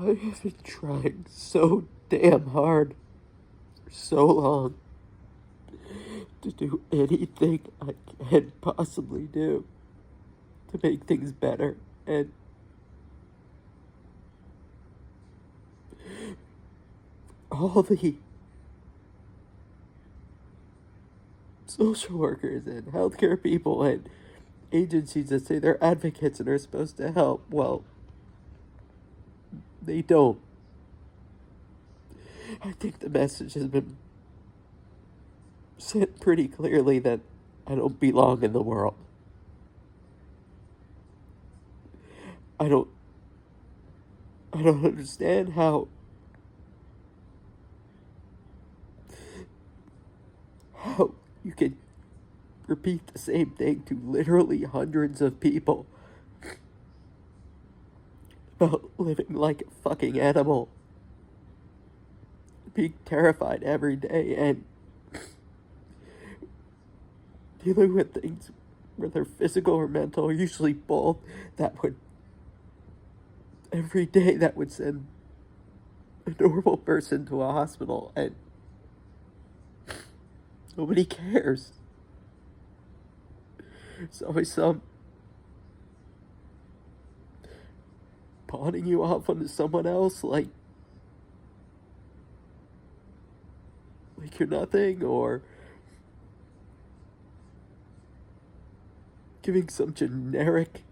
I have been trying so damn hard for so long to do anything I can possibly do to make things better, and all the social workers and healthcare people and agencies that say they're advocates and are supposed to help, well, they don't. I think the message has been sent pretty clearly that I don't belong in the world. I don't I don't understand how you can repeat the same thing to literally hundreds of people about living like a fucking animal, being terrified every day, and dealing with things, whether physical or mental, or usually both, that would every day that would send a normal person to a hospital, and nobody cares. There's always some pawning you off onto someone else like you're nothing, or giving some generic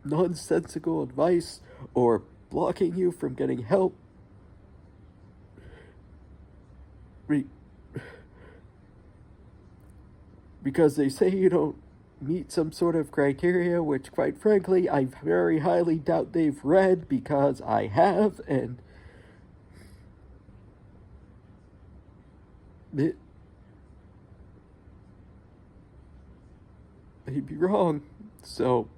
nonsensical advice, or blocking you from getting help because they say you don't meet some sort of criteria, which quite frankly I very highly doubt they've read, because I have, and they'd be wrong. So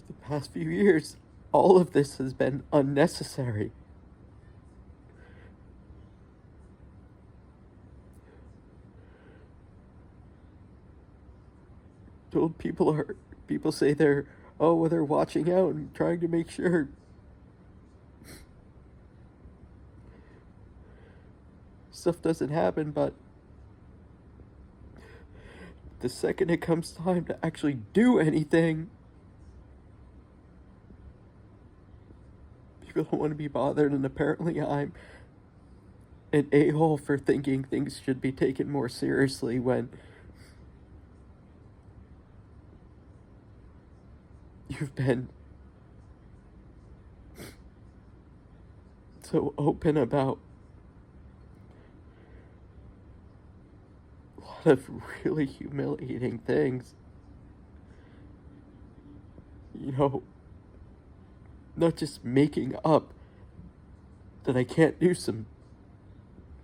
the past few years, all of this has been unnecessary. Told people say they're they're watching out and trying to make sure stuff doesn't happen, but the second it comes time to actually do anything, people don't want to be bothered, and apparently I'm an a-hole for thinking things should be taken more seriously when you've been so open about a lot of really humiliating things. You know, not just making up that I can't do some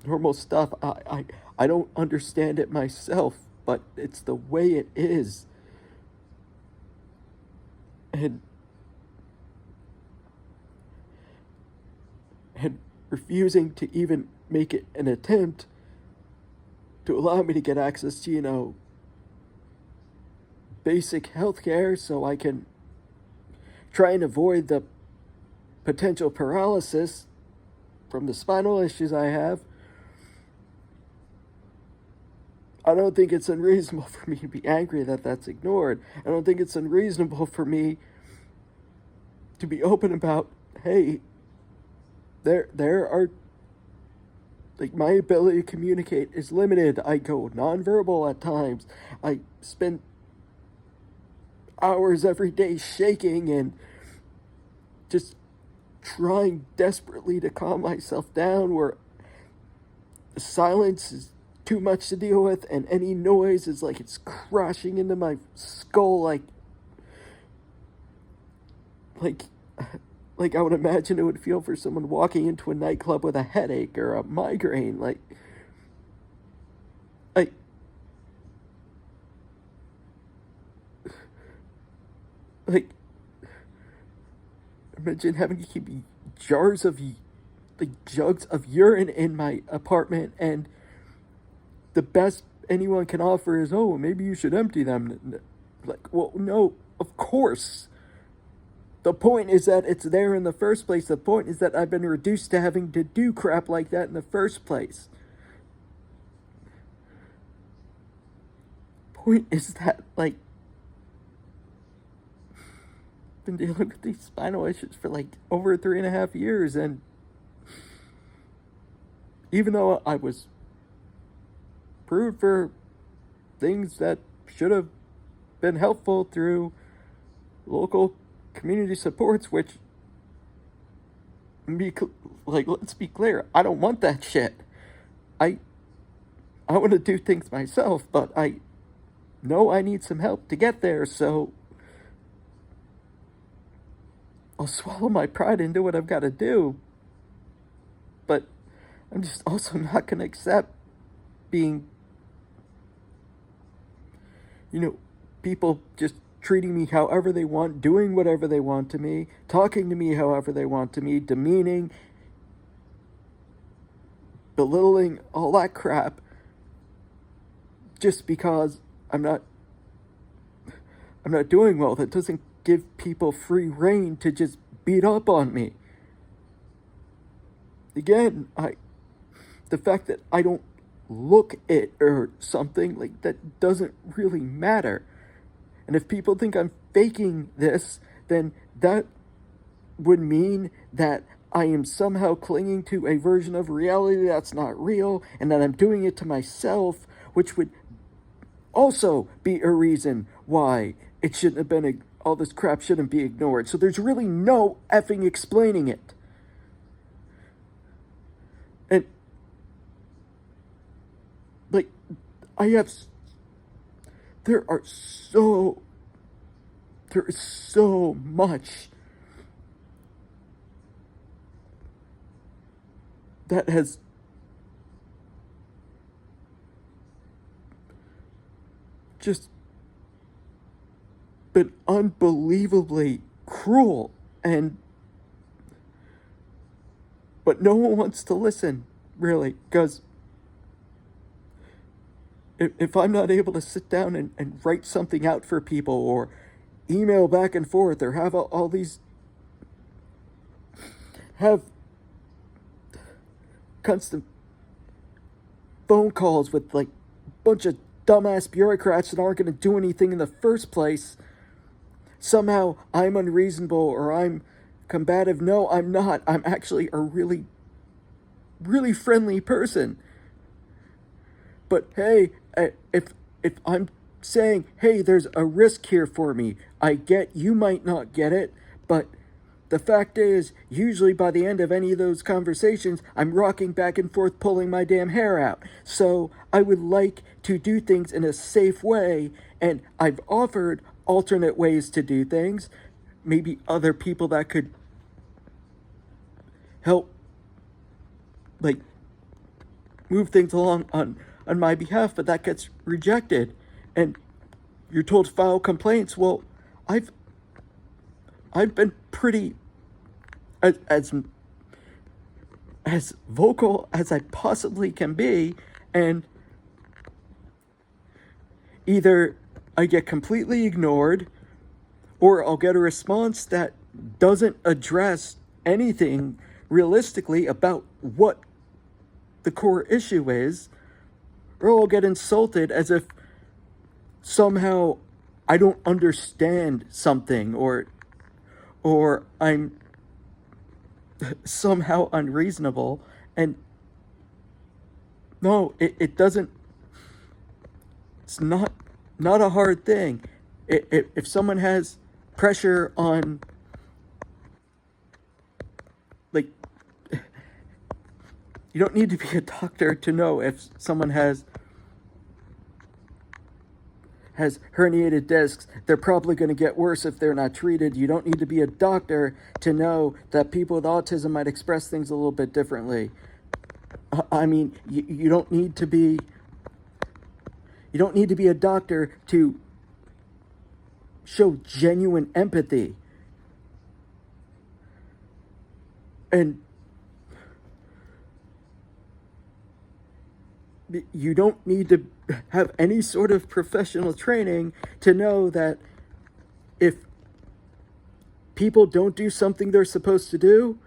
normal stuff. I don't understand it myself, but it's the way it is. And refusing to even make it an attempt to allow me to get access to, basic health care so I can try and avoid the potential paralysis from the spinal issues I have. I don't think it's unreasonable for me to be angry that that's ignored. I don't think it's unreasonable for me to be open about, hey, there are, like, my ability to communicate is limited. I go nonverbal at times. I spend hours every day shaking and just trying desperately to calm myself down, where silence is too much to deal with, and any noise is like it's crashing into my skull, like I would imagine it would feel for someone walking into a nightclub with a headache or a migraine. Like imagine having to keep jugs of urine in my apartment, and the best anyone can offer is, oh, maybe you should empty them. Like, well, no, of course. The point is that it's there in the first place. The point is that I've been reduced to having to do crap like that in the first place. Point is that, like, I've been dealing with these spinal issues for like over 3.5 years, and even though I was approved for things that should have been helpful through local community supports, which, let's be clear, I don't want that shit. I want to do things myself, but I know I need some help to get there, so I'll swallow my pride and do what I've got to do. But I'm just also not going to accept being, people just treating me however they want, doing whatever they want to me, talking to me however they want to me, demeaning, belittling, all that crap, just because I'm not doing well. That doesn't give people free rein to just beat up on me. Again, the fact that I don't look it or something, like, that doesn't really matter. And if people think I'm faking this, then that would mean that I am somehow clinging to a version of reality that's not real, and that I'm doing it to myself, which would also be a reason why it shouldn't have been, all this crap shouldn't be ignored. So there's really no effing explaining it. And, like, there is so much that has just been unbelievably cruel, but no one wants to listen, really, because if I'm not able to sit down and write something out for people, or email back and forth, or have all these, have constant phone calls with, like, a bunch of dumbass bureaucrats that aren't going to do anything in the first place, somehow I'm unreasonable or I'm combative. No, I'm not. I'm actually a really, really friendly person. But hey, if I'm saying, hey, there's a risk here for me, I get you might not get it, but the fact is, usually by the end of any of those conversations, I'm rocking back and forth, pulling my damn hair out. So I would like to do things in a safe way, and I've offered alternate ways to do things. Maybe other people that could help, like, move things along on my behalf, but that gets rejected. And you're told to file complaints. Well, I've been pretty as vocal as I possibly can be, and either I get completely ignored, or I'll get a response that doesn't address anything realistically about what the core issue is, or I'll get insulted as if somehow I don't understand something, or I'm somehow unreasonable. And no, it doesn't, it's not a hard thing. If someone has pressure on, like, you don't need to be a doctor to know if someone has herniated discs, they're probably going to get worse if they're not treated. You don't need to be a doctor to know that people with autism might express things a little bit differently. I mean, you don't need to be a doctor to show genuine empathy. And You don't need to have any sort of professional training to know that if people don't do something they're supposed to do,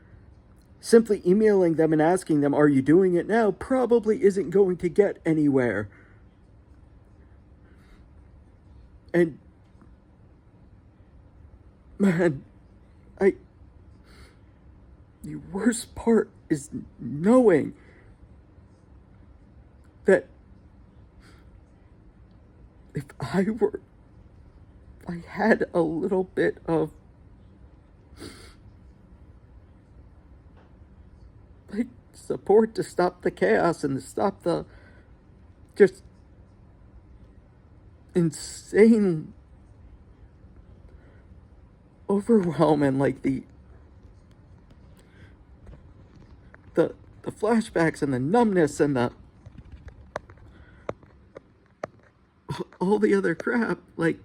simply emailing them and asking them, "Are you doing it now?" probably isn't going to get anywhere. And man, the worst part is knowing that if I had a little bit of like support to stop the chaos and to stop the just insane overwhelm and like the flashbacks and the numbness and the all the other crap, like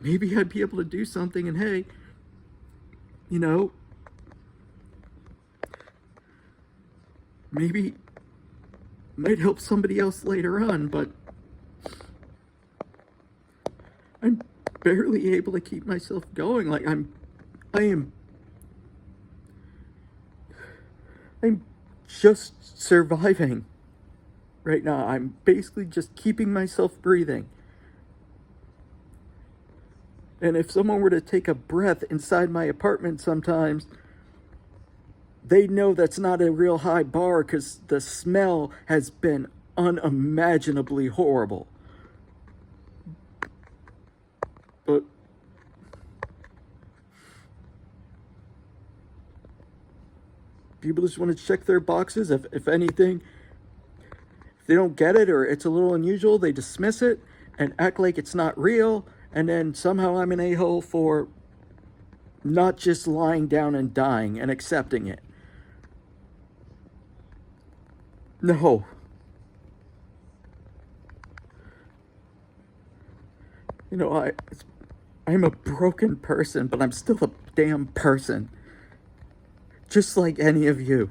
maybe I'd be able to do something, and hey, you know, maybe might help somebody else later on, but I'm barely able to keep myself going. Like I'm just surviving right now. I'm basically just keeping myself breathing. And if someone were to take a breath inside my apartment sometimes, they'd know that's not a real high bar because the smell has been unimaginably horrible. But people just want to check their boxes. If anything, if they don't get it or it's a little unusual, they dismiss it and act like it's not real. And then somehow I'm an a-hole for not just lying down and dying and accepting it. No. You know, I'm a broken person, but I'm still a damn person. Just like any of you.